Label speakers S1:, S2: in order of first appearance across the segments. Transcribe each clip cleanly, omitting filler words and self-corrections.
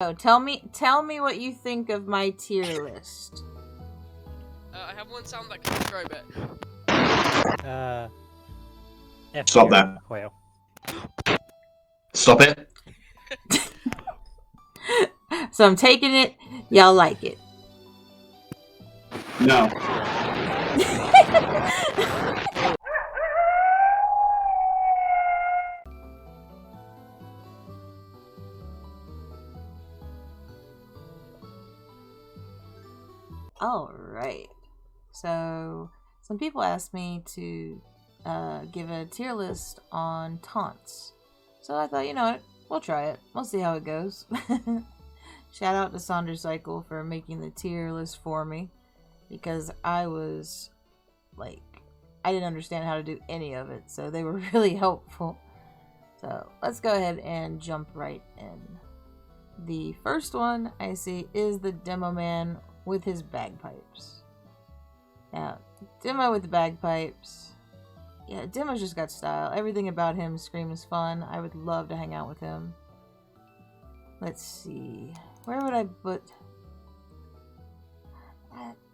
S1: Oh, tell me what you think of my tier list.
S2: I have one sound that can describe it.
S3: Stop that.
S4: Well.
S3: Stop it.
S1: So I'm taking it. Y'all like it.
S3: No.
S1: Alright. So, some people asked me to give a tier list on taunts. So I thought, you know what? We'll try it. We'll see how it goes. Shout out to Sondercycle for making the tier list for me. Because I was, like, I didn't understand how to do any of it. So they were really helpful. So, let's go ahead and jump right in. The first one I see is the Demo Man with his bagpipes. Now, Demo with the bagpipes. Yeah, Demo's just got style. Everything about him screams fun. I would love to hang out with him. Let's see. Where would I put...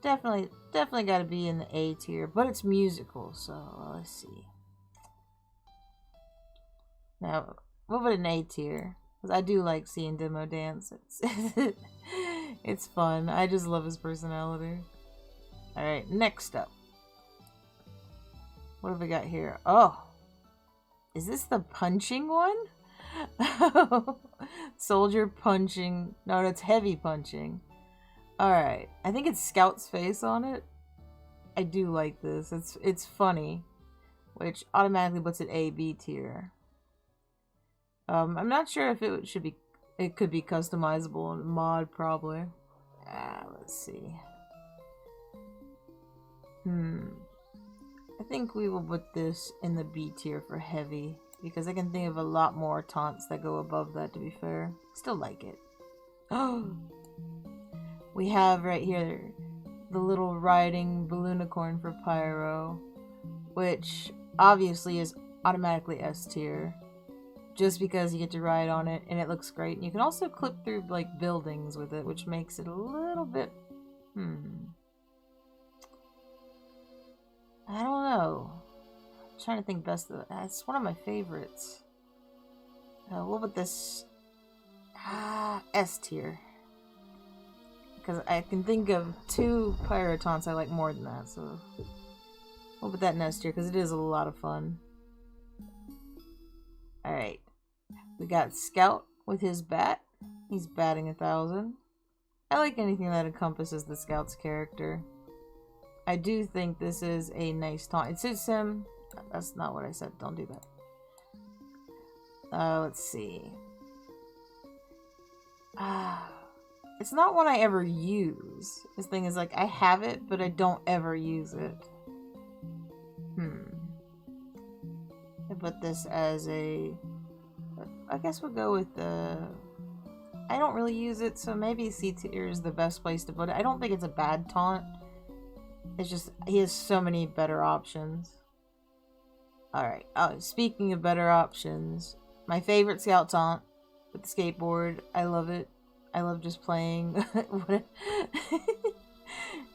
S1: definitely got to be in the A tier, but it's musical, so let's see. Now, what about an A tier? Because I do like seeing Demo dance. It's fun. I just love his personality. Alright, next up. What have we got here? Oh! Is this the punching one? Soldier punching. No, that's heavy punching. Alright. I think it's Scout's face on it. I do like this. It's funny. Which automatically puts it A, B tier. I'm not sure if it should be... It could be customizable in mod, probably. Let's see. I think we will put this in the B tier for heavy. Because I can think of a lot more taunts that go above that, to be fair. Still like it. Oh! We have right here the little riding balloonicorn for Pyro. Which obviously is automatically S tier. Just because you get to ride on it and it looks great. And you can also clip through like buildings with it, which makes it a little bit I don't know. I'm trying to think best of it. It's one of my favorites. What about this? S tier. Because I can think of 2 Pyro taunts I like more than that, so we'll put that in S tier because it is a lot of fun. Alright. We got Scout with his bat. He's batting 1,000. I like anything that encompasses the Scout's character. I do think this is a nice taunt. It suits him. That's not what I said. Don't do that. Let's see. It's not one I ever use. This thing is like, I have it, but I don't ever use it. I put this as a... I guess we'll go with the... I don't really use it, so maybe C tier is the best place to put it. I don't think it's a bad taunt. It's just, he has so many better options. Alright, speaking of better options, my favorite Scout taunt with the skateboard. I love it. I love just playing.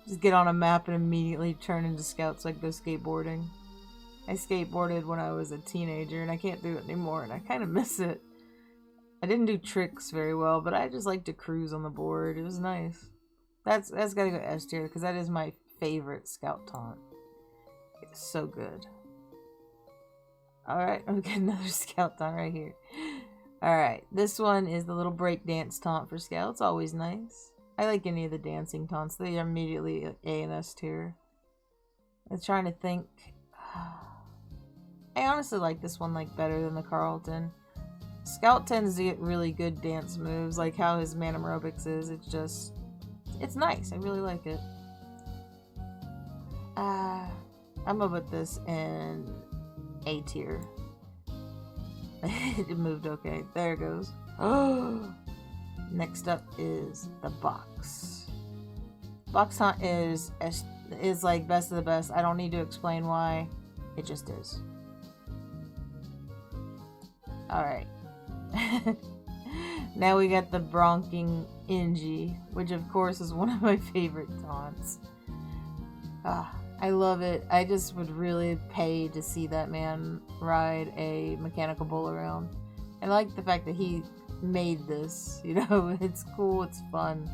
S1: Just get on a map and immediately turn into Scouts, like go skateboarding. I skateboarded when I was a teenager and I can't do it anymore and I kind of miss it. I didn't do tricks very well, but I just like to cruise on the board. It was nice. That's gotta go S tier because that is my favorite Scout taunt. It's so good. Alright, I'm getting another Scout taunt right here. Alright, this one is the little breakdance taunt for Scouts. Always nice. I like any of the dancing taunts. They are immediately A and S tier. I'm trying to think. I honestly like this one like better than the Carlton. Scout tends to get really good dance moves, like how his Manum Aerobics is. It's nice. I really like it. I'm gonna put this in A tier. It moved okay. There it goes. Oh. Next up is the box. Box taunt is like best of the best. I don't need to explain why. It just is. Alright. Now we got the bronking Inji, which of course is one of my favorite taunts. I love it. I just would really pay to see that man ride a mechanical bull around. I like the fact that he made this, you know, it's cool, it's fun.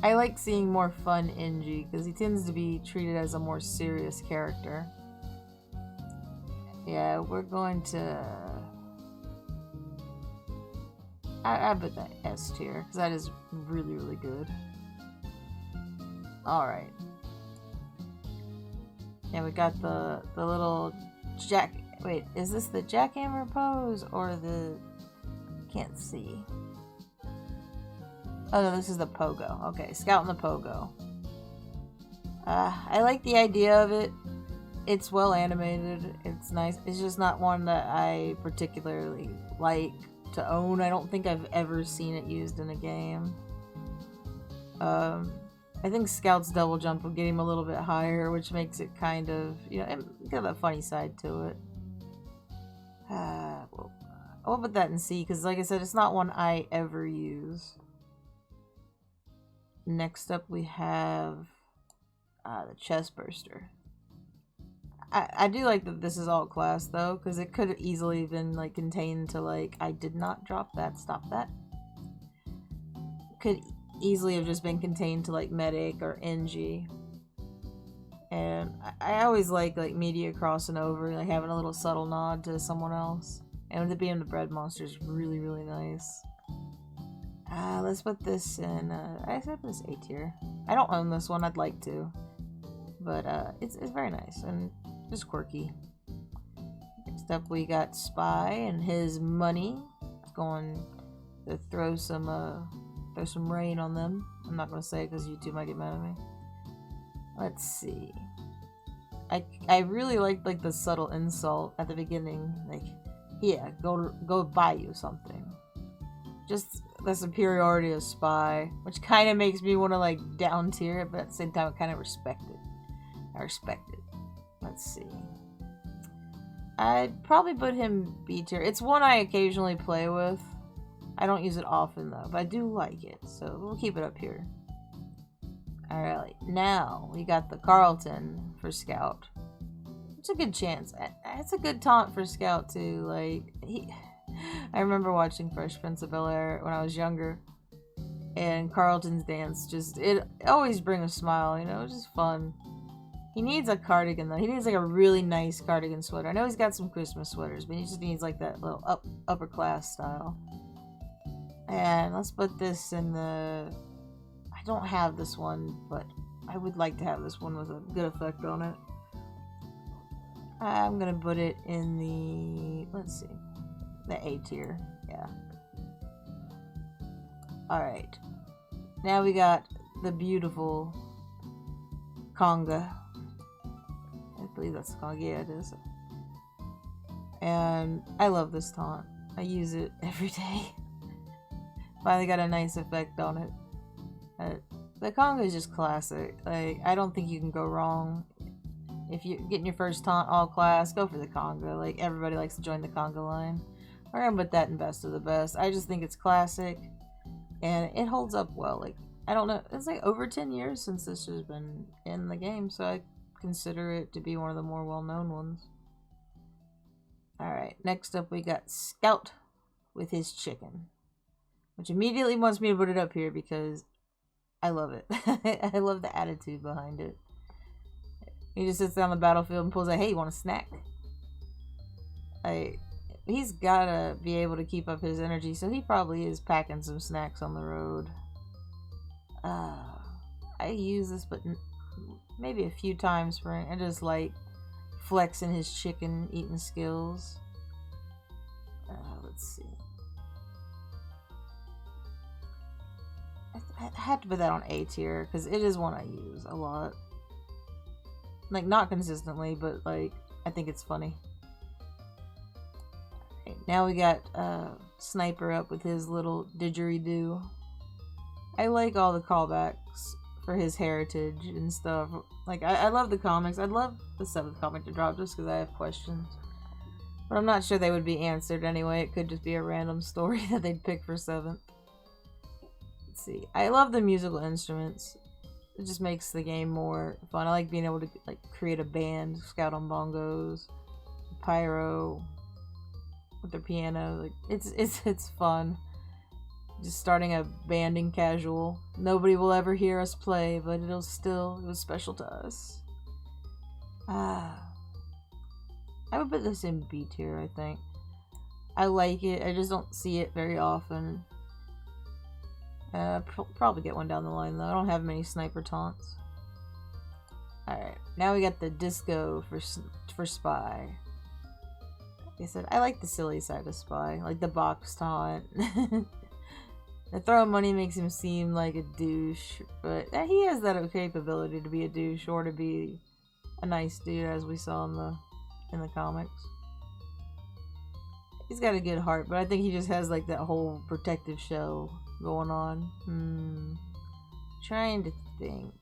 S1: I like seeing more fun Inji, because he tends to be treated as a more serious character. Yeah, we're going to... I put that S tier, because that is really, really good. Alright. Yeah, we got the little jack... Wait, is this the jackhammer pose, or the... Can't see. Oh no, this is the pogo. Okay, Scout and the pogo. I like the idea of it. It's well animated. It's nice. It's just not one that I particularly like to own. I don't think I've ever seen it used in a game. I think Scout's double jump will get him a little bit higher, which makes it kind of, you know, got that funny side to it. Well, I'll put that in C, because like I said, it's not one I ever use. Next up we have the chest burster. I do like that this is all class though, because it could have easily been like contained to like, I did not drop that, stop that. Could easily have just been contained to like medic or NG. And I always like media crossing over, like having a little subtle nod to someone else. And with it being the bread monster is really, really nice. Let's put this in, I said this A tier. I don't own this one, I'd like to. But it's very nice and just quirky. Next up we got Spy and his money. Going to throw some rain on them. I'm not going to say it because YouTube might get mad at me. Let's see. I really like the subtle insult at the beginning. Like, yeah, go buy you something. Just the superiority of Spy, which kind of makes me want to like down tier it, but at the same time I kind of respect it. I respect it. Let's see. I'd probably put him B tier. It's one I occasionally play with. I don't use it often though, but I do like it, so we'll keep it up here. Alright, now we got the Carlton for Scout. It's a good chance. It's a good taunt for Scout too. Like I remember watching Fresh Prince of Bel-Air when I was younger, and Carlton's dance it always brings a smile. You know, it's just fun. He needs a cardigan though. He needs like a really nice cardigan sweater. I know he's got some Christmas sweaters, but he just needs like that little upper class style. And let's put this in the... I don't have this one, but I would like to have this one with a good effect on it. I'm gonna put it in the... let's see. The A tier. Yeah. Alright. Now we got the beautiful Conga. I believe that's Conga. Yeah, it is. And I love this taunt. I use it every day. Finally got a nice effect on it. The Conga is just classic. Like, I don't think you can go wrong. If you're getting your first taunt all class, go for the Conga. Like, everybody likes to join the Conga line. We're gonna put that in best of the best. I just think it's classic. And it holds up well. Like, I don't know. It's like over 10 years since this has been in the game. So I consider it to be one of the more well-known ones. Alright, next up we got Scout with his chicken. Which immediately wants me to put it up here because I love it. I love the attitude behind it. He just sits down on the battlefield and pulls out, hey, you want a snack? He's gotta be able to keep up his energy, so he probably is packing some snacks on the road. I use this, but maybe a few times for him. I just like flexing his chicken eating skills. Let's see. I had to put that on A tier because it is one I use a lot. Like, not consistently, but like, I think it's funny. Okay, now we got Sniper up with his little didgeridoo. I like all the callbacks for his heritage and stuff. Like, I love the comics. I'd love the 7th comic to drop just because I have questions. But I'm not sure they would be answered anyway. It could just be a random story that they'd pick for 7th. Let's see. I love the musical instruments. It just makes the game more fun. I like being able to like create a band, scout on bongos, Pyro with their piano. Like it's fun. Just starting a band in casual. Nobody will ever hear us play, but it was special to us. I would put this in B tier, I think. I like it. I just don't see it very often. Probably get one down the line though. I don't have many sniper taunts. Alright, now we got the disco for spy. Like I said, I like the silly side of spy. Like the box taunt. The throwing money makes him seem like a douche, but he has that capability to be a douche or to be a nice dude, as we saw in the comics. He's got a good heart, but I think he just has like that whole protective shell going on. Trying to think.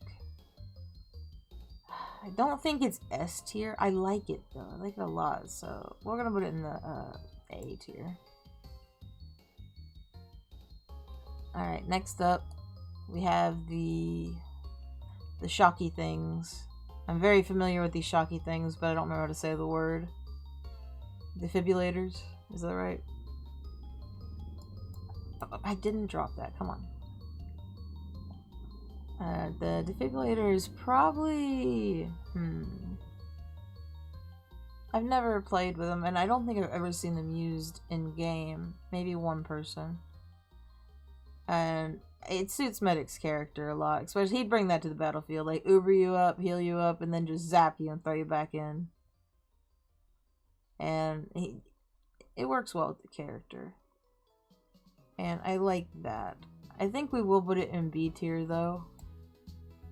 S1: I don't think it's S tier. I like it though. I like it a lot, so we're gonna put it in the A tier. Alright, next up we have the shocky things. I'm very familiar with these shocky things, but I don't remember how to say the word. Defibrillators, is that right? Oh, I didn't drop that, come on. The defibrillator is probably... I've never played with them, and I don't think I've ever seen them used in-game. Maybe one person. And it suits Medic's character a lot, especially he'd bring that to the battlefield, like Uber you up, heal you up, and then just zap you and throw you back in. And it works well with the character. And I like that. I think we will put it in B tier though.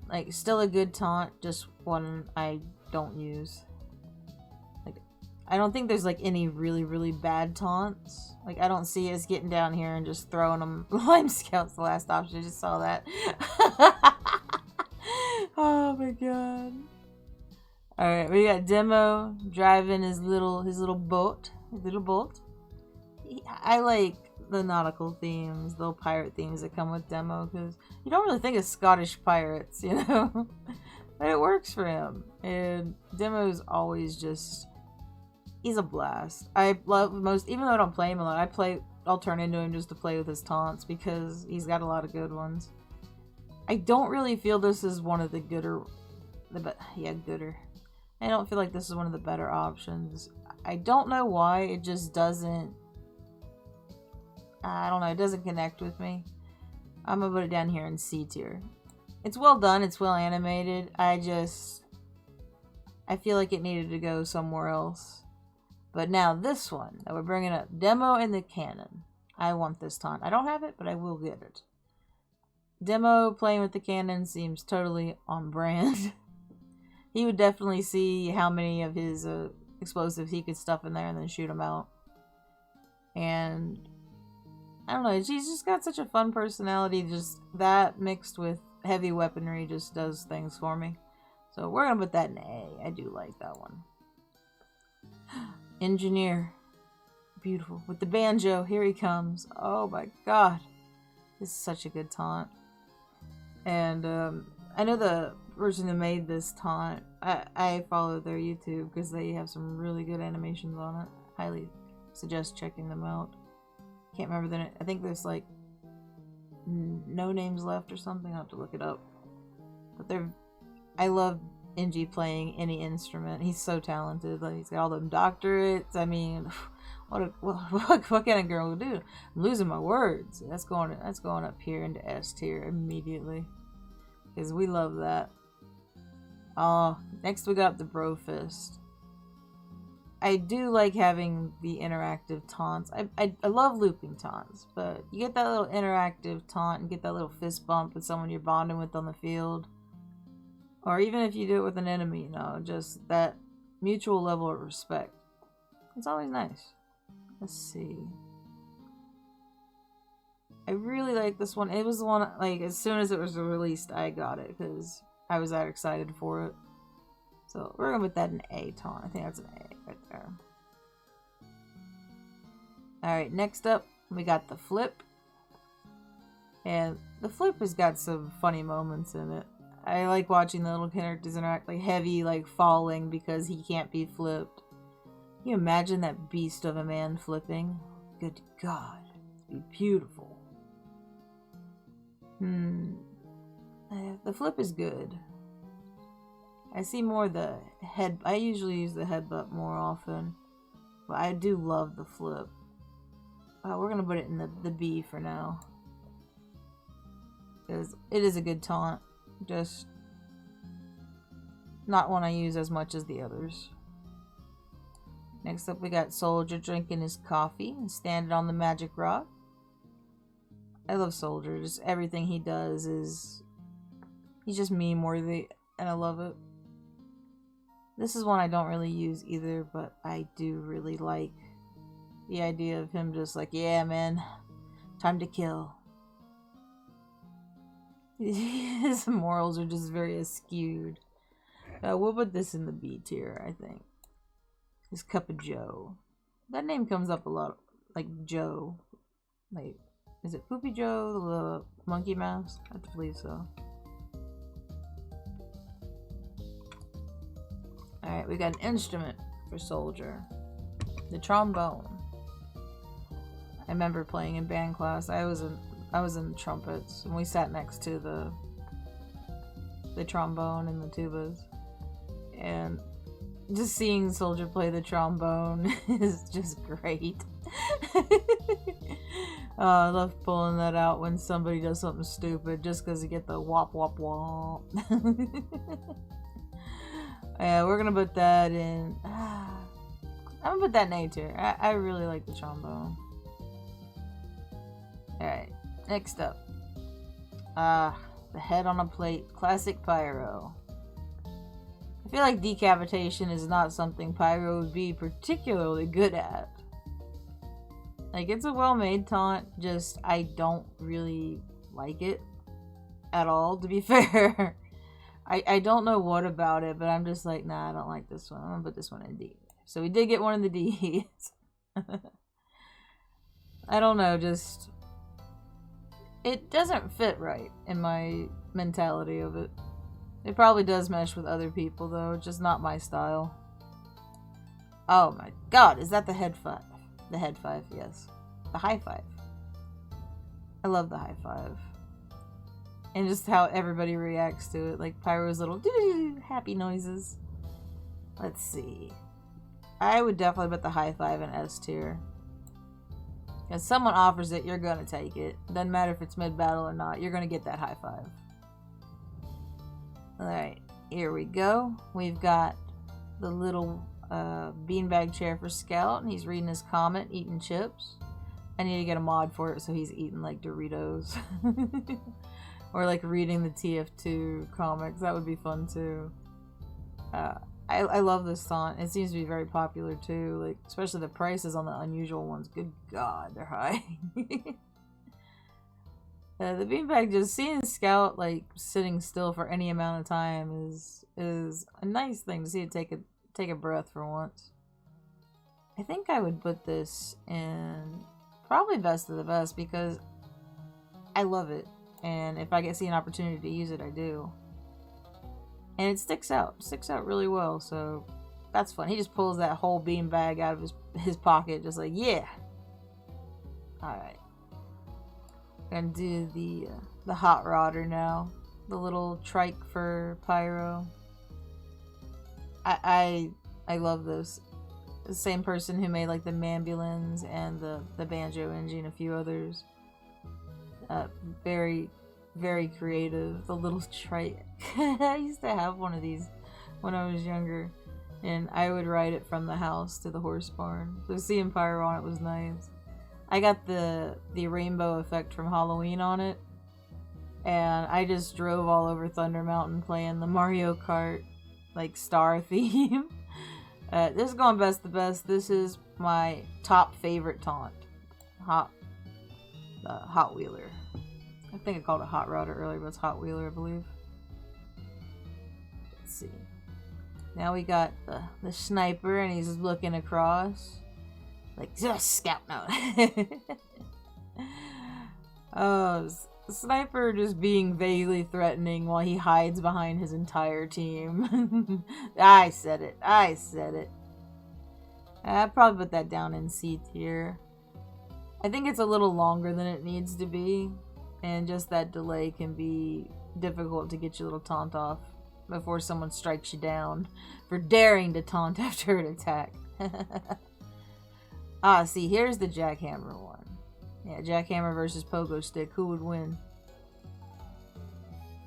S1: Like, still a good taunt, just one I don't use. Like, I don't think there's like any really, really bad taunts. Like, I don't see us getting down here and just throwing them. Lime Scout's the last option, I just saw that. Oh my god. Alright, we got Demo driving his little boat. I like the nautical themes, the pirate themes that come with Demo, because you don't really think of Scottish pirates, you know? But it works for him. And Demo's always just... he's a blast. I love most, even though I don't play him a lot, I'll turn into him just to play with his taunts because he's got a lot of good ones. I don't really feel this is one of the gooder. I don't feel like this is one of the better options. I don't know why, it just doesn't. I don't know, it doesn't connect with me. I'm gonna put it down here in C tier. It's well done, it's well animated. I feel like it needed to go somewhere else. But now this one that we're bringing up, Demo in the cannon. I want this taunt. I don't have it, but I will get it. Demo playing with the cannon seems totally on brand. He would definitely see how many of his explosives he could stuff in there and then shoot them out. And I don't know, he's just got such a fun personality. Just that mixed with heavy weaponry just does things for me. So we're gonna put that in A. I do like that one. Engineer. Beautiful. With the banjo, here he comes. Oh my god. This is such a good taunt. And I know the person who made this taunt, I follow their YouTube because they have some really good animations on it. Highly suggest checking them out. Can't remember the name. I think there's like no names left or something. I'll have to look it up. But I love NG playing any instrument. He's so talented. Like, he's got all them doctorates. I mean, what can a girl do? I'm losing my words. That's going up here into S tier immediately, because we love that. Next we got the Bro Fist. I do like having the interactive taunts. I love looping taunts, but you get that little interactive taunt and get that little fist bump with someone you're bonding with on the field. Or even if you do it with an enemy, you know, just that mutual level of respect. It's always nice. Let's see. I really like this one. It was the one, like, as soon as it was released, I got it because I was that excited for it. So we're gonna put that in A taunt. I think that's an A right there. Alright, next up, we got the flip. And the flip has got some funny moments in it. I like watching the little characters interact, like Heavy, like falling because he can't be flipped. Can you imagine that beast of a man flipping? Good God, it'd be beautiful. The flip is good. I see more the head. I usually use the headbutt more often, but I do love the flip. We're gonna put it in the B for now, because it is a good taunt. Just not one I use as much as the others. Next up, we got Soldier drinking his coffee and standing on the magic rock. I love Soldier. Just everything he does is... he's just meme worthy, and I love it. This is one I don't really use either, but I do really like the idea of him just like, yeah, man, time to kill. His morals are just very askewed. We'll put this in the B tier, I think. His Cup of Joe. That name comes up a lot, like Joe. Like, is it Poopy Joe, the monkey mouse? I have to believe so. Alright, we got an instrument for Soldier. The trombone. I remember playing in band class. I was in trumpets, and we sat next to the trombone and the tubas. And just seeing Soldier play the trombone is just great. I love pulling that out when somebody does something stupid just because you get the wop wop wop. Yeah, we're gonna put that in. I'm gonna put that in A tier. I really like the trombone. Alright, next up. The head on a plate. Classic Pyro. I feel like decapitation is not something Pyro would be particularly good at. Like, it's a well-made taunt, just I don't really like it at all, to be fair. I don't know what about it, but I'm just like, nah, I don't like this one. I'm gonna put this one in D. So we did get one in the D's. I don't know, just... it doesn't fit right in my mentality of it. It probably does mesh with other people, though. Just not my style. Oh my god, is that the head five? The head five, yes. The high five. I love the high five. And just how everybody reacts to it. Like Pyro's little doo-doo-doo happy noises. Let's see. I would definitely put the high five in S tier. If someone offers it, you're gonna take it. Doesn't matter if it's mid-battle or not. You're gonna get that high five. Alright, here we go. We've got the little beanbag chair for Scout, and he's reading his comic, eating chips. I need to get a mod for it so he's eating like Doritos. Or like reading the TF2 comics. That would be fun too. I love this taunt. It seems to be very popular too. Like, especially the prices on the unusual ones. Good god, they're high. The beanbag, just seeing Scout like sitting still for any amount of time is a nice thing to see it take a breath for once. I think I would put this in probably best of the best because I love it, and if I see an opportunity to use it, I do. And it sticks out really well, so that's fun. He just pulls that whole beanbag out of his pocket, just like, yeah. Alright. Gonna do the hot rodder now. The little trike for Pyro. I love this. The same person who made like the Mambulans and the Banjo Engine and a few others. Very, very creative. The little trike. I used to have one of these when I was younger, and I would ride it from the house to the horse barn. So seeing Pyro on it was nice. I got the rainbow effect from Halloween on it, and I just drove all over Thunder Mountain playing the Mario Kart like star theme. This is going best the best. This is my top favorite taunt. Hot Wheeler. I think I called it Hot Rodder earlier, but it's Hot Wheeler, I believe. Let's see. Now we got the sniper, and he's just looking across. Like, just Scout now. Oh, Sniper just being vaguely threatening while he hides behind his entire team. I said it. I said it. I'd probably put that down in C tier. I think it's a little longer than it needs to be, and just that delay can be difficult to get your little taunt off before someone strikes you down for daring to taunt after an attack. Ah, see, here's the jackhammer one. Yeah, jackhammer versus pogo stick. Who would win?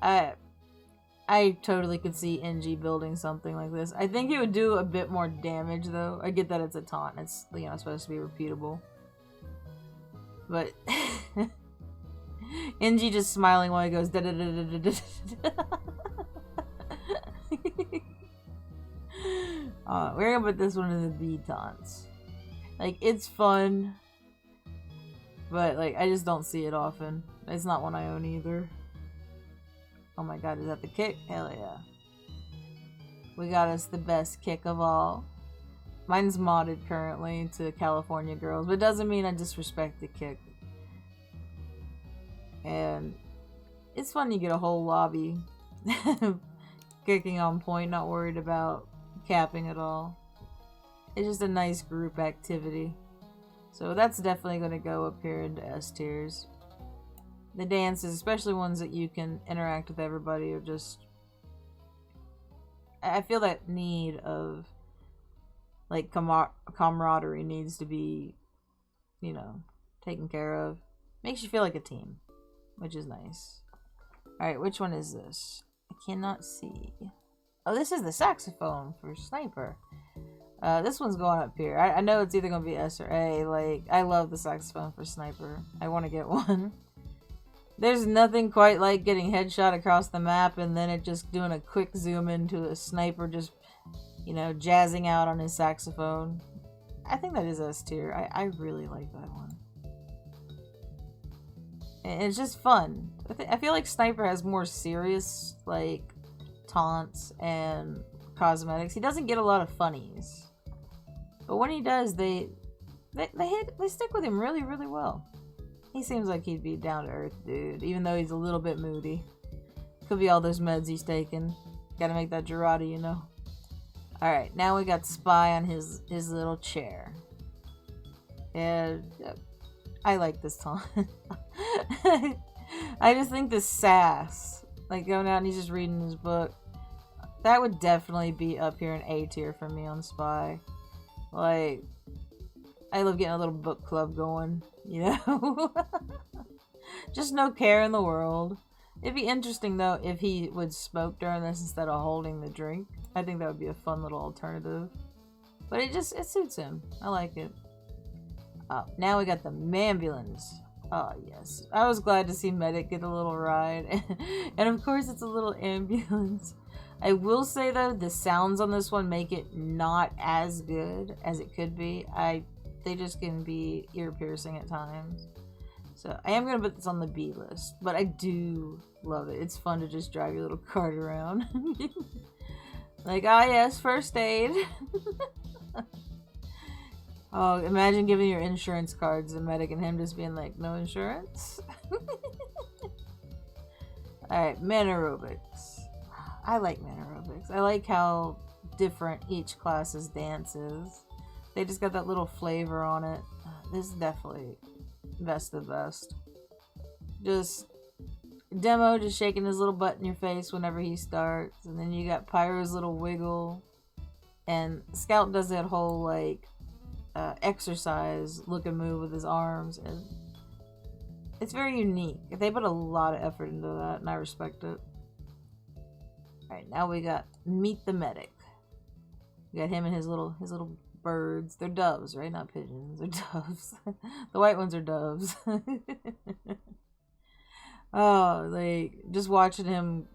S1: I totally could see NG building something like this. I think it would do a bit more damage, though. I get that it's a taunt. It's, you know, supposed to be repeatable. But NG just smiling while he goes da da da da da da. We're gonna put this one in the B taunts. Like, it's fun, but like I just don't see it often. It's not one I own either. Oh my god, is that the kick? Hell yeah. We got us the best kick of all. Mine's modded currently to California Girls, but it doesn't mean I disrespect the kick. And it's fun you get a whole lobby kicking on point, not worried about capping at all. It's just a nice group activity. So that's definitely going to go up here into S tiers. The dances, especially ones that you can interact with everybody, are just... I feel that need of, like, camaraderie needs to be, you know, taken care of. Makes you feel like a team, which is nice. Alright, which one is this? I cannot see. Oh, this is the saxophone for Sniper. This one's going up here. I know it's either going to be S or A. Like, I love the saxophone for Sniper. I want to get one. There's nothing quite like getting headshot across the map and then it just doing a quick zoom into a Sniper just, you know, jazzing out on his saxophone. I think that is S tier. I really like that one. And it's just fun. I feel like Sniper has more serious, like, taunts and cosmetics. He doesn't get a lot of funnies. But when he does, they stick with him really, really well. He seems like he'd be down to earth dude, even though he's a little bit moody. Could be all those meds he's taking. Gotta make that Girardi, you know. Alright, now we got Spy on his little chair. And I like this taunt. I just think the sass, like going out and he's just reading his book, that would definitely be up here in A tier for me on Spy. Like, I love getting a little book club going, you know? Just no care in the world. It'd be interesting, though, if he would smoke during this instead of holding the drink. I think that would be a fun little alternative. But it suits him. I like it. Oh, now we got the Mambulance. Oh, yes. I was glad to see Medic get a little ride. And of course, it's a little ambulance. I will say, though, the sounds on this one make it not as good as it could be. They just can be ear-piercing at times. So, I am going to put this on the B list. But I do love it. It's fun to just drive your little cart around. Like, ah, yes, first aid. Oh, imagine giving your insurance cards to Medic and him just being like, no insurance? Alright, man aerobics. I like man aerobics. I like how different each class's dance is. They just got that little flavor on it. This is definitely best of best. Just Demo just shaking his little butt in your face whenever he starts. And then you got Pyro's little wiggle. And Scout does that whole, like, exercise look and move with his arms. And it's very unique. They put a lot of effort into that, and I respect it. Alright, now we got Meet the Medic. We got him and his little birds. They're doves, right? Not pigeons. They're doves. The white ones are doves. Oh, like, just watching him.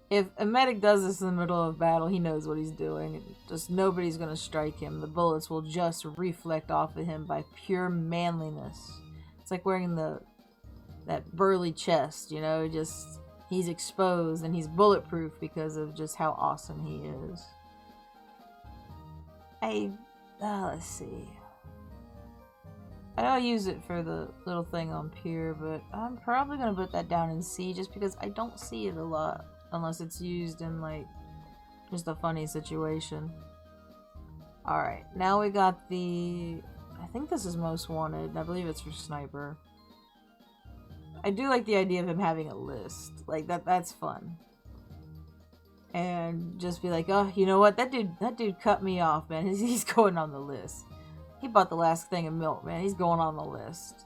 S1: If a medic does this in the middle of battle, he knows what he's doing. Just nobody's gonna strike him. The bullets will just reflect off of him by pure manliness. It's like wearing that burly chest, you know, just he's exposed and he's bulletproof because of just how awesome he is. Let's see. I'll use it for the little thing on Pyro, but I'm probably gonna put that down in C just because I don't see it a lot unless it's used in like just a funny situation. Alright, now we got the... I think this is most wanted. I believe it's for sniper. I do like the idea of him having a list. Like that's fun. And just be like, oh, you know what? That dude cut me off, man. He's going on the list. He bought the last thing of milk, man. He's going on the list.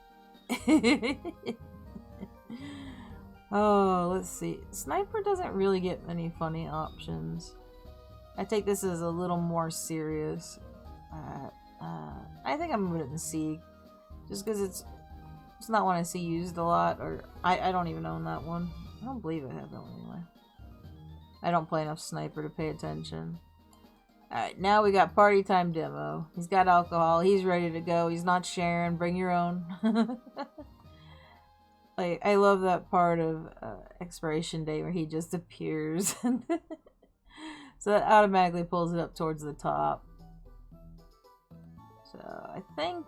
S1: Oh, let's see. Sniper doesn't really get many funny options. I take this as a little more serious. I think I'm gonna put it in C. Just because it's not one I see used a lot. Or I don't even own that one. I don't believe I have that one anyway. I don't play enough sniper to pay attention. Alright, now we got party time demo. He's got alcohol. He's ready to go. He's not sharing. Bring your own. Like, I love that part of expiration date where he just appears. So that automatically pulls it up towards the top. So I think...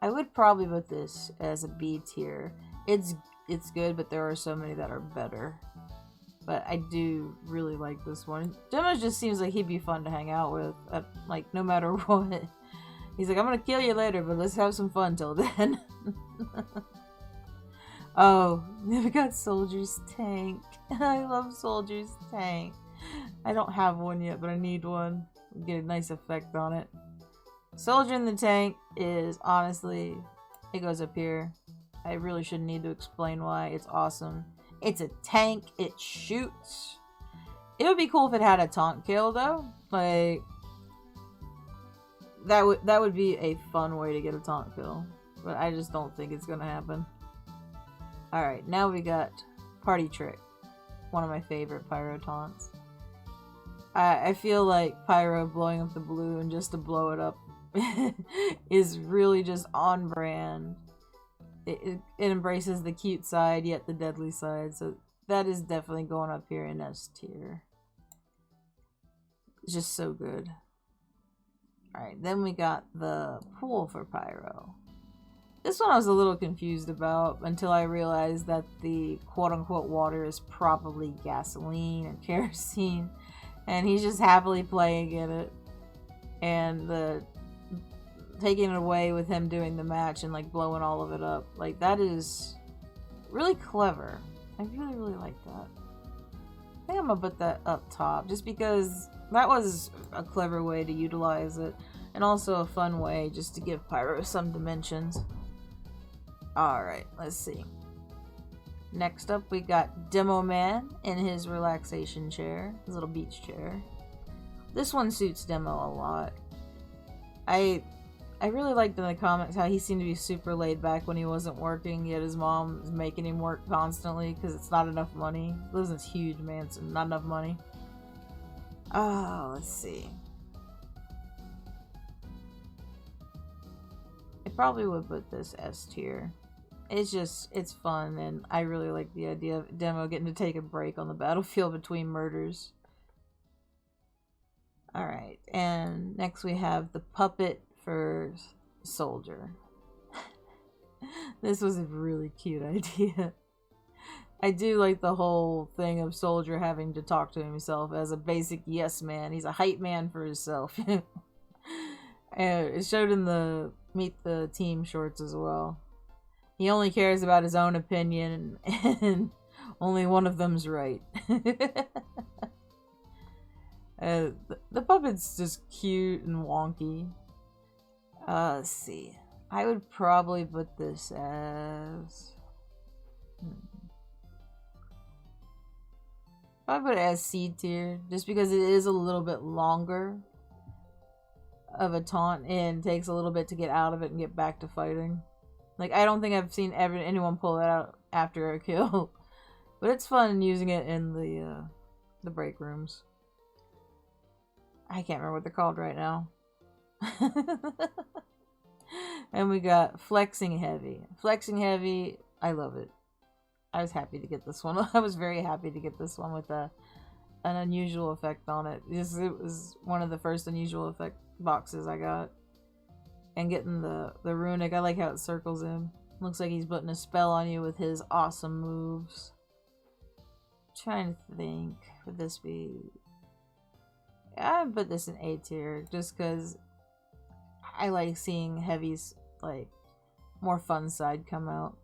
S1: I would probably put this as a B tier. It's good, but there are so many that are better. But I do really like this one. Demo just seems like he'd be fun to hang out with, like, no matter what. He's like, I'm gonna kill you later, but let's have some fun till then. Oh, we got Soldier's Tank. I love Soldier's Tank. I don't have one yet, but I need one. Get a nice effect on it. Soldier in the Tank is, honestly, it goes up here. I really shouldn't need to explain why. It's awesome. It's a tank. It shoots. It would be cool if it had a taunt kill, though. Like, that would be a fun way to get a taunt kill. But I just don't think it's gonna happen. Alright, now we got Party Trick. One of my favorite Pyro taunts. I feel like Pyro blowing up the balloon just to blow it up is really just on brand. It embraces the cute side, yet the deadly side. So that is definitely going up here in S tier. It's just so good. Alright, then we got the pool for Pyro. This one I was a little confused about until I realized that the quote-unquote water is probably gasoline or kerosene. And he's just happily playing in it. And the taking it away with him doing the match and like blowing all of it up. Like, that is really clever. I really like that. I think I'm gonna put that up top just because that was a clever way to utilize it. And also a fun way just to give Pyro some dimensions. Alright, let's see. Next up, we got Demo Man in his relaxation chair, his little beach chair. This one suits Demo a lot. I really liked in the comments how he seemed to be super laid back when he wasn't working, yet his mom is making him work constantly because it's not enough money. He lives in this huge mansion, not enough money. Oh, let's see. I probably would put this S tier. It's fun, and I really like the idea of Demo getting to take a break on the battlefield between murders. Alright, and next we have the puppet for Soldier. This was a really cute idea. I do like the whole thing of Soldier having to talk to himself as a basic yes man. He's a hype man for himself. And it showed in the Meet the Team shorts as well. He only cares about his own opinion, and only one of them's right. The puppet's just cute and wonky. Let's see. I would probably put this as... I put it as C tier, just because it is a little bit longer of a taunt and takes a little bit to get out of it and get back to fighting. Like, I don't think I've seen anyone pull that out after a kill. But it's fun using it in the break rooms. I can't remember what they're called right now. And we got Flexing Heavy. Flexing Heavy, I love it. I was happy to get this one. I was very happy to get this one with an unusual effect on it. It was one of the first unusual boxes I got. And getting the runic. I like how it circles him. Looks like he's putting a spell on you with his awesome moves. Trying to think, would this be... I would put this in A tier, just because I like seeing Heavy's, like, more fun side come out.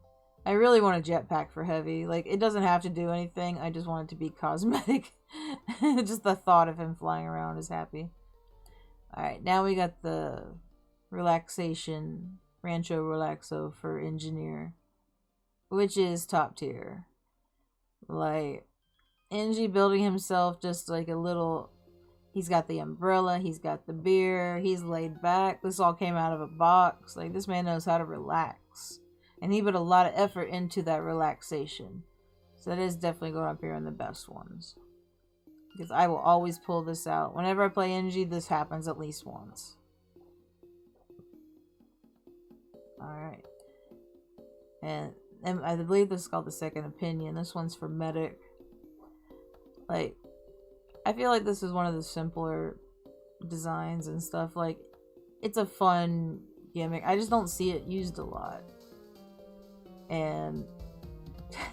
S1: I really want a jetpack for Heavy. Like, it doesn't have to do anything, I just want it to be cosmetic. Just the thought of him flying around is happy. Alright, now we got the relaxation, Rancho Relaxo for Engineer, which is top tier. Like, Engie building himself just like a little... He's got the umbrella, he's got the beer, he's laid back. This all came out of a box. Like, this man knows how to relax. And he put a lot of effort into that relaxation. So that is definitely going up here in the best ones. Because I will always pull this out. Whenever I play Engie, this happens at least once. Alright. And I believe this is called the Second Opinion. This one's for Medic. Like, I feel like this is one of the simpler designs and stuff. Like, it's a fun gimmick. I just don't see it used a lot. And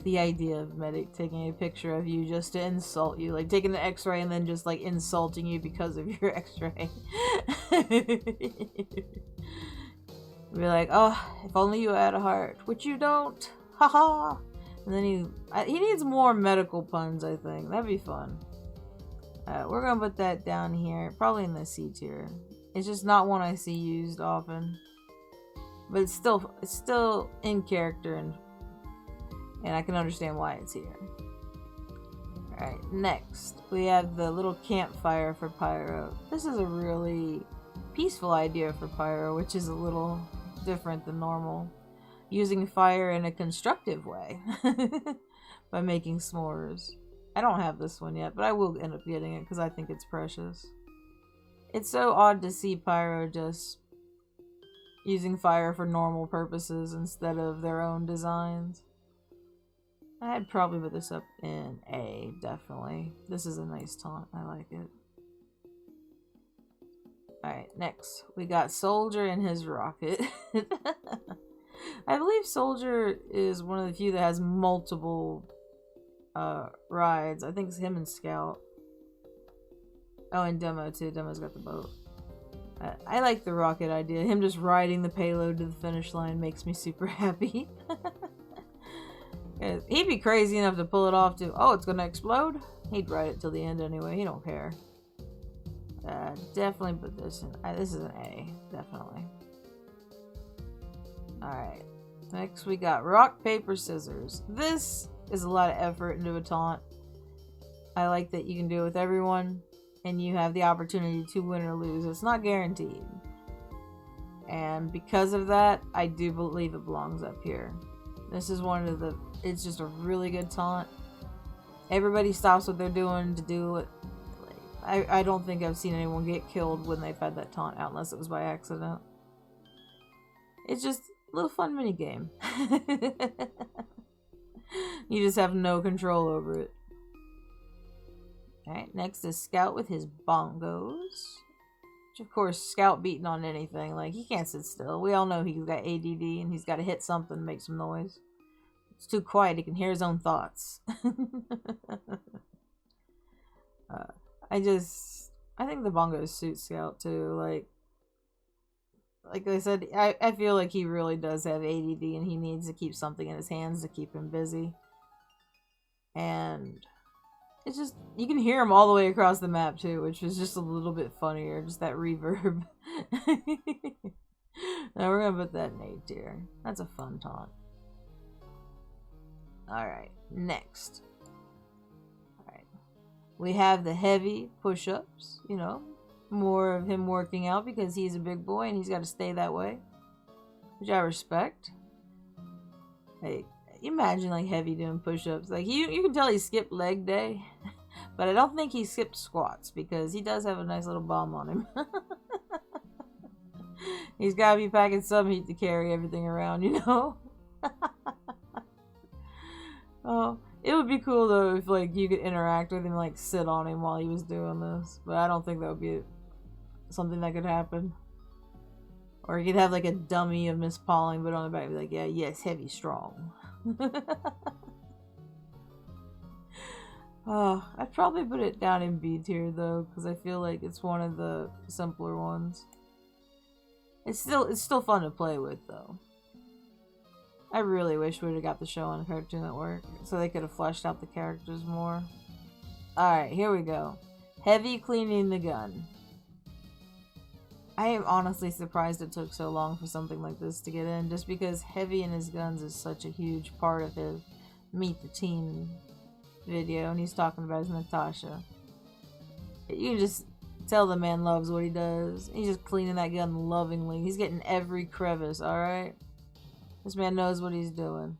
S1: the idea of Medic taking a picture of you just to insult you. Like, taking the x-ray and then just, like, insulting you because of your x-ray. Be like, oh, if only you had a heart. Which you don't. Haha. And then he needs more medical puns, I think. That'd be fun. We're gonna put that down here, probably in the C tier. It's just not one I see used often, but it's still in character, and I can understand why it's here. All right, next we have the little campfire for Pyro. This is a really peaceful idea for Pyro, which is a little different than normal. Using fire in a constructive way by making s'mores. I don't have this one yet, but I will end up getting it because I think it's precious. It's so odd to see Pyro just using fire for normal purposes instead of their own designs. I'd probably put this up in A, definitely. This is a nice taunt. I like it. Alright, next. We got Soldier and his rocket. I believe Soldier is one of the few that has multiple rides. I think it's him and Scout. Oh, and Demo too. Demo's got the boat. I like the rocket idea. Him just riding the payload to the finish line makes me super happy. He'd be crazy enough to pull it off too. Oh, it's gonna explode? He'd ride it till the end anyway. He don't care. Definitely put this in. This is an A. Definitely. Alright. Next we got rock, paper, scissors. This is a lot of effort into a taunt. I like that you can do it with everyone, and you have the opportunity to win or lose. It's not guaranteed. And because of that, I do believe it belongs up here. This is one of the... It's just a really good taunt. Everybody stops what they're doing to do it. I don't think I've seen anyone get killed when they've had that taunt out, unless it was by accident. It's just a little fun minigame. You just have no control over it. Alright, next is Scout with his bongos. Which, of course, Scout beating on anything. Like, he can't sit still. We all know he's got ADD and he's got to hit something to make some noise. It's too quiet. He can hear his own thoughts. I think the bongos suit Scout, too. Like I said, I feel like he really does have ADD and he needs to keep something in his hands to keep him busy. And it's just, you can hear him all the way across the map too, which is just a little bit funnier, just that reverb. Now we're gonna put that in A tier. That's a fun taunt. Alright, next. Alright. We have the heavy push-ups, you know. More of him working out because he's a big boy and he's got to stay that way, which I respect. Hey, imagine like Heavy doing push-ups. Like you can tell he skipped leg day, but I don't think he skipped squats because he does have a nice little bomb on him. He's got to be packing some heat to carry everything around, you know. Oh, it would be cool though if like you could interact with him, like sit on him while he was doing this, but I don't think that would be something that could happen. Or you could have like a dummy of Miss Pauling, but on the back be like, yeah, yes, heavy, strong. I'd probably put it down in B tier though, because I feel like it's one of the simpler ones. It's still fun to play with though. I really wish we would have got the show on Cartoon Network, so they could have fleshed out the characters more. Alright, here we go. Heavy cleaning the gun. I am honestly surprised it took so long for something like this to get in, just because Heavy and his guns is such a huge part of his Meet the Team video, and he's talking about his Natasha. You can just tell the man loves what he does. He's just cleaning that gun lovingly. He's getting every crevice, alright? This man knows what he's doing.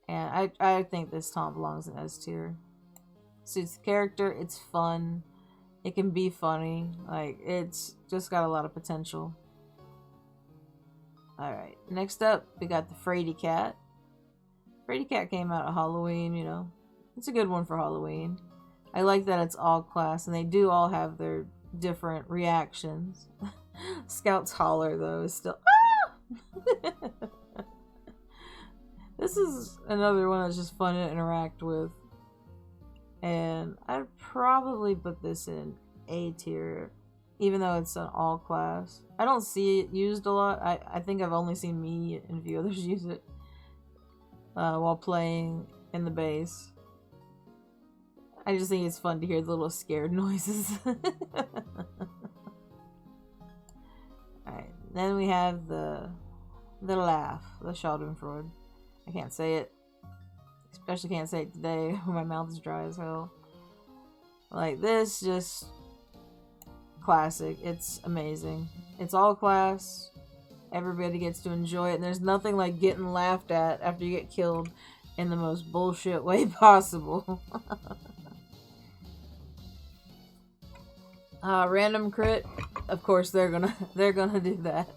S1: And I think this Taunt belongs in S tier. Suits the character, it's fun. It can be funny. Like, it's just got a lot of potential. Alright, next up, we got the Fraidy Cat. Fraidy Cat came out at Halloween, you know. It's a good one for Halloween. I like that it's all class, and they do all have their different reactions. Scout's holler, though, is still... Ah! This is another one that's just fun to interact with. And I'd probably put this in A tier, even though it's an all class. I don't see it used a lot. I think I've only seen me and a few others use it while playing in the base. I just think it's fun to hear the little scared noises. Alright, then we have the laugh, the Schadenfreude. I can't say it. Especially can't say it today when my mouth is dry as hell. Like this, just classic. It's amazing. It's all class. Everybody gets to enjoy it, and there's nothing like getting laughed at after you get killed in the most bullshit way possible. Random crit. Of course they're gonna do that.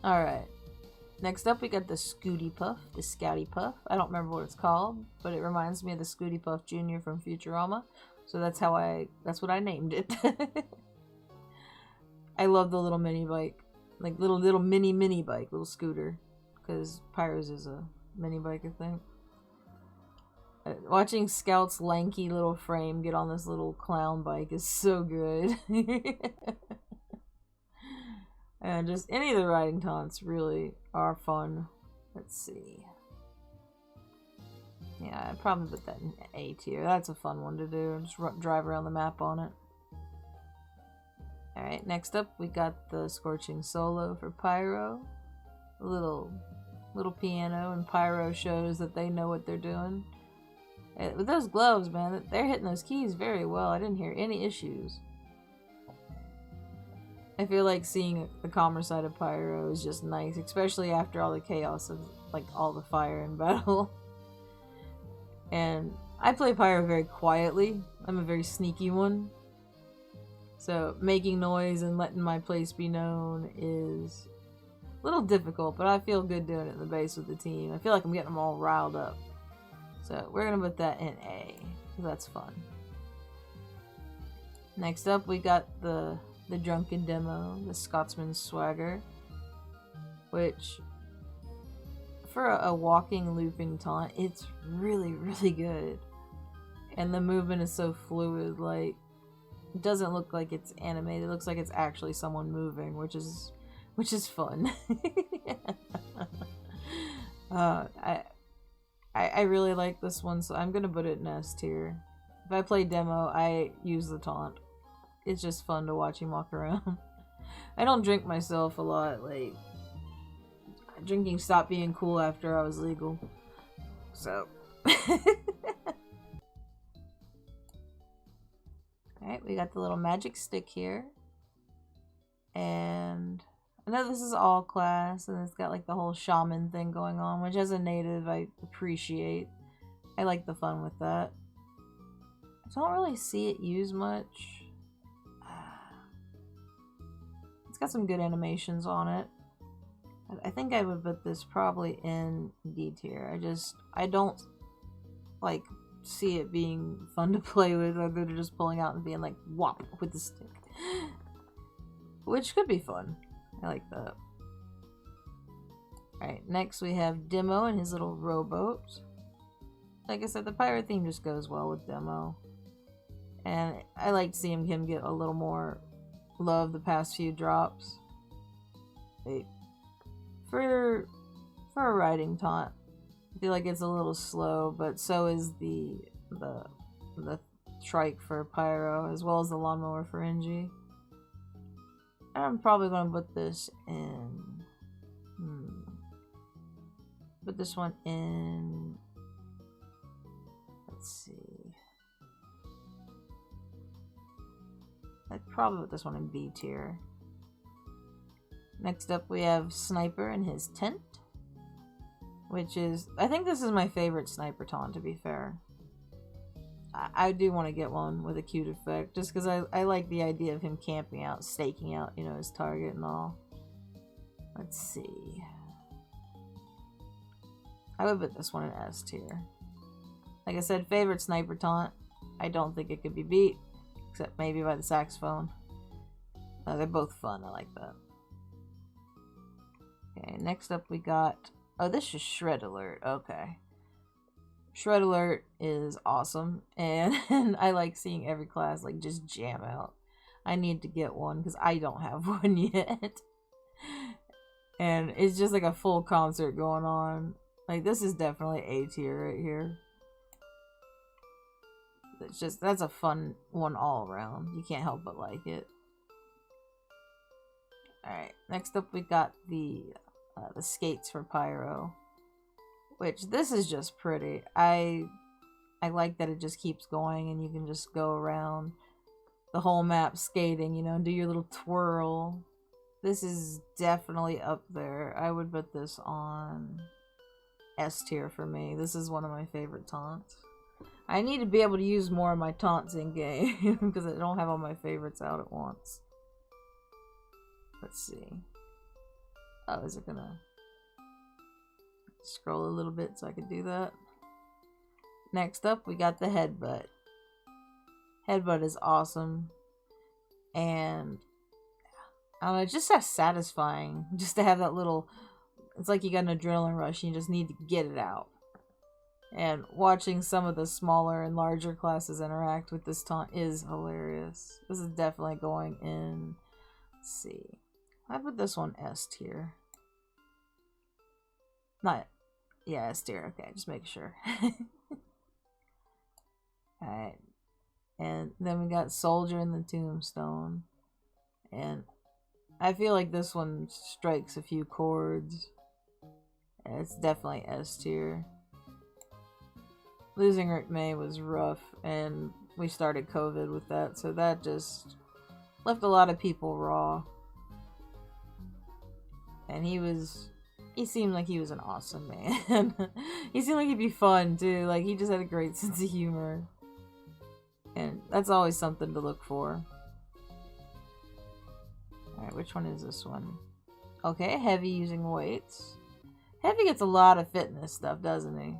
S1: Alright. Next up, we got the Scooty Puff, the Scouty Puff. I don't remember what it's called, but it reminds me of the Scooty Puff Jr. from Futurama, so that's what I named it. I love the little mini bike, like little mini bike, little scooter, because Pyro's is a mini bike, I think. Watching Scout's lanky little frame get on this little clown bike is so good. And just any of the riding taunts really are fun. Let's see. Yeah, I'd probably put that in A tier. That's a fun one to do. Just drive around the map on it. Alright, next up we got the Scorching Solo for Pyro. A little piano, and Pyro shows that they know what they're doing. With those gloves, man, they're hitting those keys very well. I didn't hear any issues. I feel like seeing the calmer side of Pyro is just nice, especially after all the chaos of, like, all the fire in battle. And I play Pyro very quietly. I'm a very sneaky one. So making noise and letting my place be known is a little difficult, but I feel good doing it in the base with the team. I feel like I'm getting them all riled up. So we're gonna put that in A, because that's fun. Next up, we got the Drunken Demo, the Scotsman's Swagger, which, for a walking, looping taunt, it's really, really good. And the movement is so fluid, like, it doesn't look like it's animated, it looks like it's actually someone moving, which is fun. I really like this one, so I'm gonna put it in S tier. If I play demo, I use the taunt. It's just fun to watch him walk around. I don't drink myself a lot, like, drinking stopped being cool after I was legal. So. Alright, we got the little magic stick here. And I know this is all class, and it's got like the whole shaman thing going on, which as a native I appreciate. I like the fun with that. I don't really see it used much. It's got some good animations on it. I think I would put this probably in D tier. I don't like see it being fun to play with, or they're just pulling out and being like, whop, with the stick. Which could be fun. I like that. Alright, next we have Demo and his little rowboat. Like I said, the Pyro theme just goes well with Demo. And I like seeing him get a little more love the past few drops. For a riding taunt, I feel like it's a little slow, but so is the trike for Pyro, as well as the lawnmower for NG. I'm probably going to put this in... Put this one in... Let's see. I'd probably put this one in B tier. Next up we have Sniper and his tent. Which is... I think this is my favorite Sniper taunt, to be fair. I do want to get one with a cute effect, just because I like the idea of him camping out, staking out, you know, his target and all. Let's see. I would put this one in S tier. Like I said, favorite Sniper taunt. I don't think it could be beat, except maybe by the saxophone. They're both fun, I like that. Okay, next up we got... Oh, this is Shred Alert, okay. Shred Alert is awesome, and I like seeing every class like just jam out. I need to get one because I don't have one yet. And it's just like a full concert going on. Like, this is definitely A tier right here. It's just, that's a fun one all around. You can't help but like it. Alright, next up we got the skates for Pyro. Which, this is just pretty. I like that it just keeps going and you can just go around the whole map skating, you know, and do your little twirl. This is definitely up there. I would put this on S tier for me. This is one of my favorite taunts. I need to be able to use more of my taunts in game because I don't have all my favorites out at once. Let's see. Oh, is it gonna... Scroll a little bit so I could do that. Next up, we got the headbutt. Headbutt is awesome. And I don't know, it's just so satisfying just to have that little... It's like you got an adrenaline rush and you just need to get it out. And watching some of the smaller and larger classes interact with this taunt is hilarious. This is definitely going in... Let's see. I put this one S tier. Not... Yeah, S tier. Okay, just make sure. Alright. And then we got Soldier in the Tombstone. And I feel like this one strikes a few chords. It's definitely S tier. Losing Rick May was rough, and we started COVID with that, so that just left a lot of people raw. And he seemed like he was an awesome man. He seemed like he'd be fun too, like he just had a great sense of humor. And that's always something to look for. Alright, which one is this one? Okay, Heavy using weights. Heavy gets a lot of fitness stuff, doesn't he?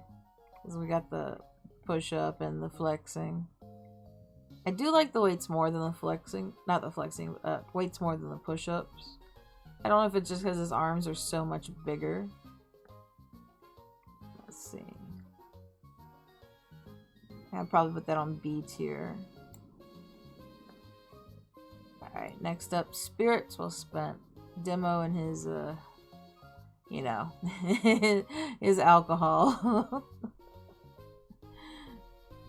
S1: Because we got the push-up and the flexing. I do like the weights more than the flexing. Not the flexing, weights more than the push-ups. I don't know if it's just because his arms are so much bigger. Let's see. I'll probably put that on B tier. Alright, next up, Spirits Well Spent. Demo and his, you know, his alcohol.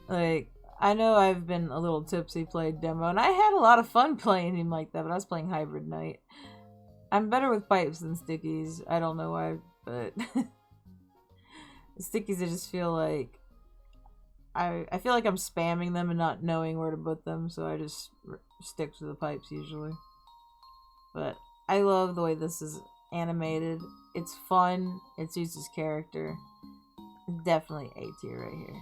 S1: Like, I know I've been a little tipsy playing Demo, and I had a lot of fun playing him like that, but I was playing Hybrid Knight. I'm better with pipes than stickies. I don't know why, but stickies I just feel like I feel like I'm spamming them and not knowing where to put them, so I just stick to the pipes usually. But I love the way this is animated. It's fun. It suits his character. Definitely A tier right here.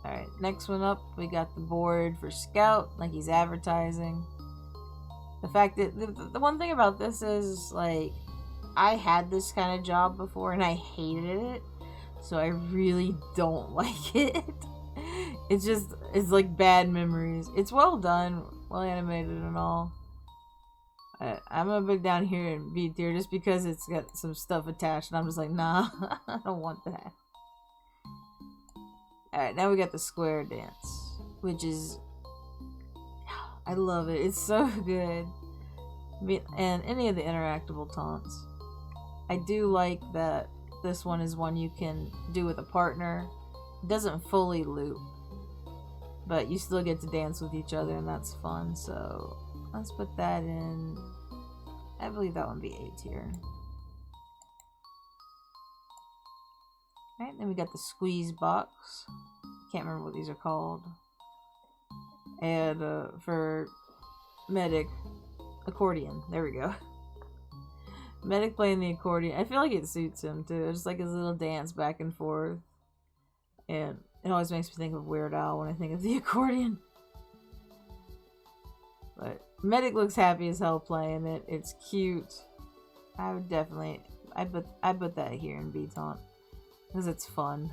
S1: Alright, next one up, we got the board for Scout, like he's advertising. The fact that, the one thing about this is, like, I had this kind of job before and I hated it. so I really don't like it. It's like bad memories. It's well done, well animated and all. I'm gonna put down here in B tier just because it's got some stuff attached and I'm just like, nah, I don't want that. Alright, now we got the square dance, which is, I love it. It's so good. And any of the interactable taunts. I do like that this one is one you can do with a partner. It doesn't fully loop, but you still get to dance with each other and that's fun. So let's put that in. I believe that one be A tier. Alright, then we got the squeeze box. Can't remember what these are called. And for medic, accordion. There we go. Medic playing the accordion. I feel like it suits him too. Just like his little dance back and forth. And it always makes me think of Weird Al when I think of the accordion. But Medic looks happy as hell playing it. It's cute. I would definitely, I put that here in B taunt because it's fun.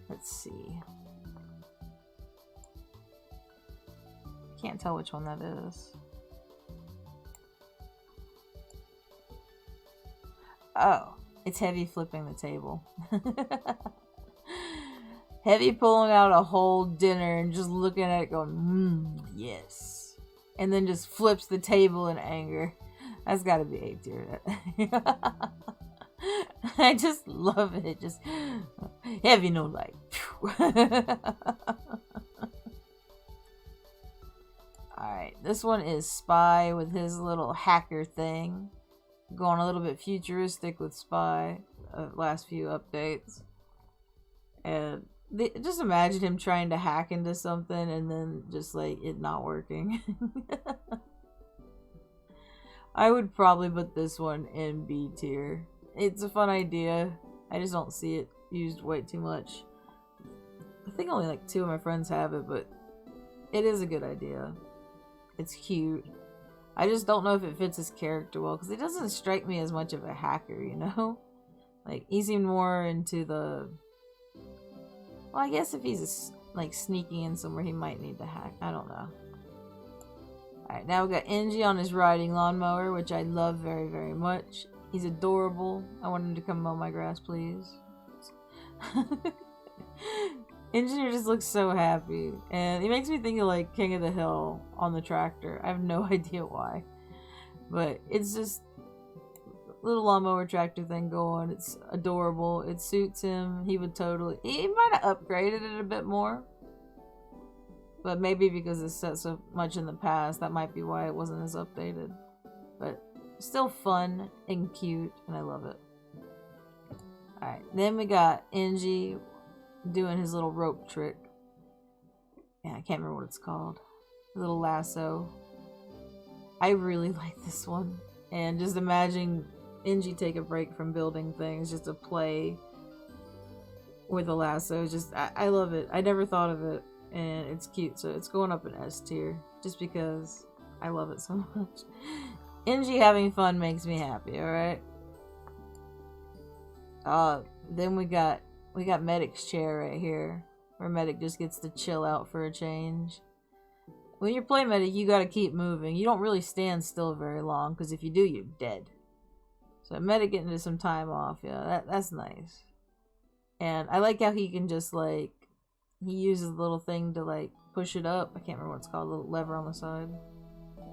S1: Let's see. Can't tell which one that is. Oh, it's Heavy flipping the table. Heavy pulling out a whole dinner and just looking at it going, yes. And then just flips the table in anger. That's gotta be A tier. I just love it. Just Heavy no light. Alright, this one is Spy with his little hacker thing. Going a little bit futuristic with Spy. Last few updates. And just imagine him trying to hack into something and then just like it not working. I would probably put this one in B tier. It's a fun idea. I just don't see it used way too much. I think only like 2 of my friends have it, but it is a good idea. It's cute. I just don't know if it fits his character well because he doesn't strike me as much of a hacker, you know? Like he seemed more into the... Well, I guess if he's like sneaking in somewhere, he might need to hack. I don't know. Alright, now we got Engie on his riding lawnmower, which I love very, very much. He's adorable. I want him to come mow my grass, please. Engineer just looks so happy. And he makes me think of like King of the Hill on the tractor. I have no idea why. But it's just little lawnmower tractor thing going. It's adorable. It suits him. He would totally... He might have upgraded it a bit more. But maybe because it's set so much in the past, that might be why it wasn't as updated. But still fun and cute, and I love it. Alright, then we got Engie doing his little rope trick. Yeah, I can't remember what it's called. Little lasso. I really like this one. And just imagine Engie take a break from building things just to play with a lasso. Just I love it. I never thought of it, and it's cute, so it's going up in S tier just because I love it so much. Engie having fun makes me happy. All right. Then we got Medic's chair right here, where Medic just gets to chill out for a change. When you're playing Medic, you gotta keep moving. You don't really stand still very long, because if you do, you're dead. So Medic getting some time off, yeah, that's nice. And I like how he can just like, he uses the little thing to like push it up. I can't remember what it's called, a little lever on the side.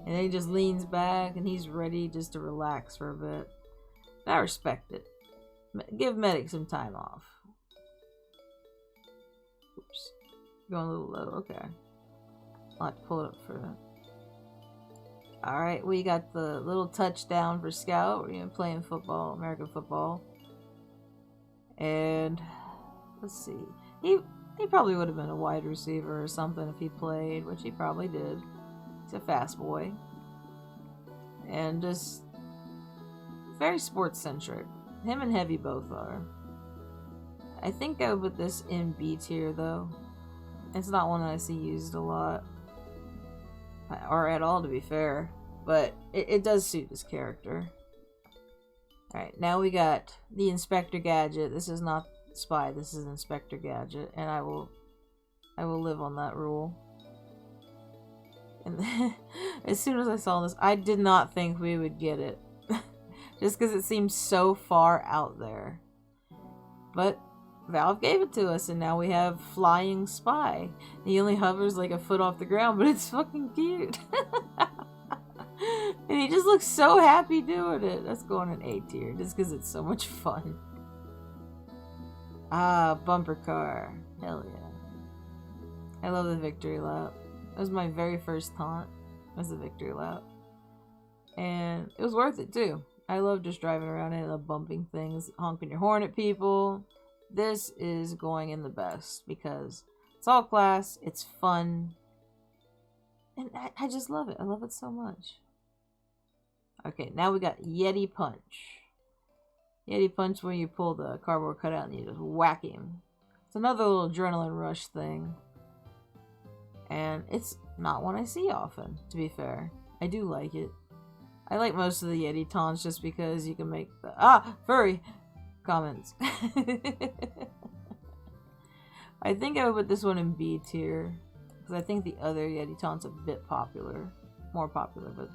S1: And then he just leans back and he's ready just to relax for a bit. And I respect it. Give Medic some time off. Oops. Going a little low, okay. I'll have to pull it up for that. Alright, we got the little touchdown for Scout. We're playing football, American football. And let's see. He probably would have been a wide receiver or something if he played, which he probably did. He's a fast boy. And just very sports centric. Him and Heavy both are. I think I would put this in B tier though. It's not one that I see used a lot. Or at all, to be fair. But it does suit his character. Alright, now we got the Inspector Gadget. This is not Spy, this is Inspector Gadget, and I will live on that rule. And then, as soon as I saw this, I did not think we would get it. Just because it seems so far out there. But Valve gave it to us, and now we have Flying Spy. He only hovers like a foot off the ground, but it's fucking cute. And he just looks so happy doing it. That's going in A tier, just because it's so much fun. Ah, bumper car. Hell yeah. I love the victory lap. That was my very first taunt. Was the victory lap. And it was worth it too. I love just driving around and I love bumping things, honking your horn at people. This is going in the best because it's all class, it's fun, and I just love it. I love it so much. Okay, now we got Yeti Punch. Yeti Punch where you pull the cardboard cutout and you just whack him. It's another little adrenaline rush thing. And it's not one I see often, to be fair. I do like it. I like most of the Yeti taunts just because you can make the furry comments. I think I would put this one in B tier because I think the other Yeti taunt's a bit more popular, but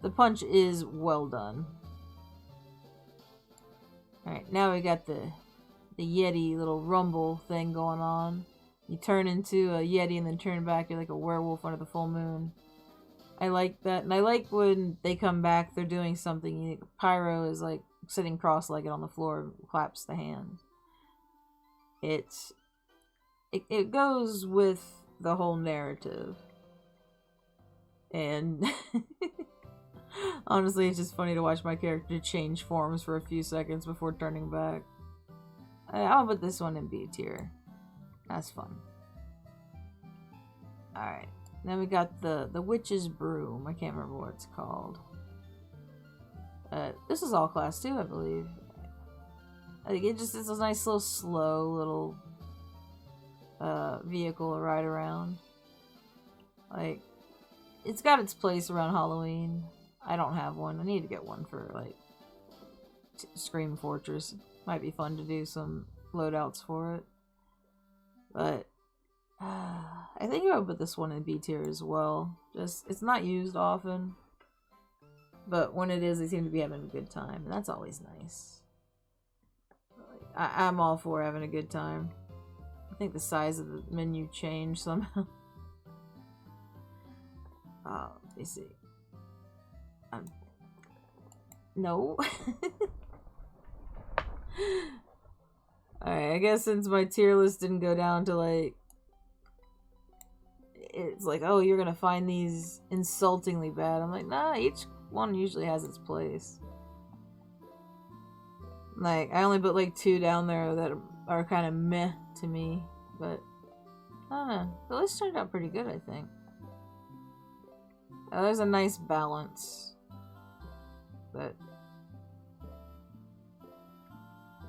S1: the punch is well done. Alright, now we got the Yeti little rumble thing going on. You turn into a Yeti and then turn back, you're like a werewolf under the full moon. I like that, and I like when they come back, they're doing something. Pyro is like sitting cross-legged on the floor, claps the hands. It goes with the whole narrative. And honestly, it's just funny to watch my character change forms for a few seconds before turning back. I'll put this one in B tier. That's fun. Alright. Then we got the Witch's Broom. I can't remember what it's called. This is all class 2, I believe. Like, it's a nice little slow little vehicle to ride around. Like, it's got its place around Halloween. I don't have one. I need to get one for, like, Scream Fortress. Might be fun to do some loadouts for it. But I think I would put this one in B tier as well. Just, it's not used often. But when it is, they seem to be having a good time. And that's always nice. I'm all for having a good time. I think the size of the menu changed somehow. Let me see. No. Alright, I guess since my tier list didn't go down to like... It's like, oh, you're gonna find these insultingly bad. I'm like, nah, each one usually has its place. Like, I only put like 2 down there that are kind of meh to me. But, I don't know. The list turned out pretty good, I think. There's a nice balance. But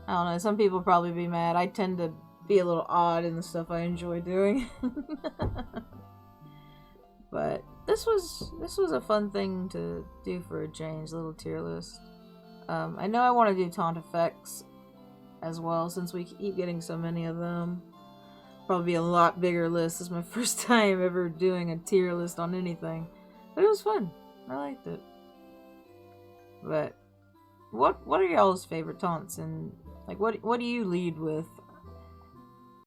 S1: I don't know, some people probably be mad. I tend to be a little odd in the stuff I enjoy doing. But this was a fun thing to do for a change, little tier list. I know I want to do taunt effects as well, since we keep getting so many of them. Probably be a lot bigger list. This is my first time ever doing a tier list on anything. But it was fun. I liked it. But what are y'all's favorite taunts, and like what do you lead with